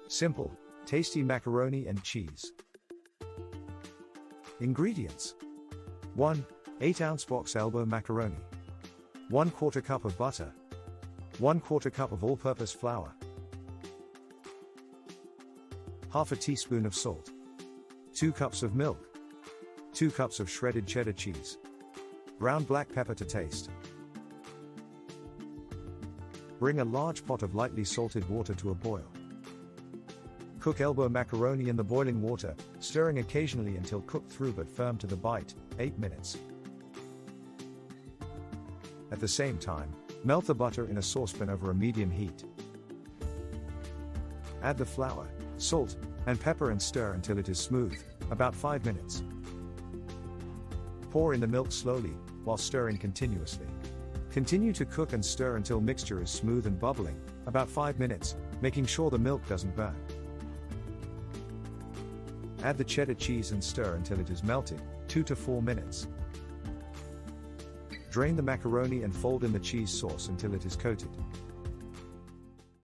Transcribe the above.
Simple, tasty macaroni and cheese. Ingredients: 1. 8-ounce box elbow macaroni, 1/4 cup of butter, 1/4 cup of all-purpose flour, half a teaspoon of salt, 2 cups of milk, 2 cups of shredded cheddar cheese, ground black pepper to taste. Bring a large pot of lightly salted water to a boil. Cook elbow macaroni in the boiling water, stirring occasionally until cooked through but firm to the bite, 8 minutes. At the same time, melt the butter in a saucepan over a medium heat. Add the flour, salt, and pepper and stir until it is smooth, about 5 minutes. Pour in the milk slowly, while stirring continuously. Continue to cook and stir until mixture is smooth and bubbling, about 5 minutes, making sure the milk doesn't burn. Add the cheddar cheese and stir until it is melted, 2 to 4 minutes. Drain the macaroni and fold in the cheese sauce until it is coated.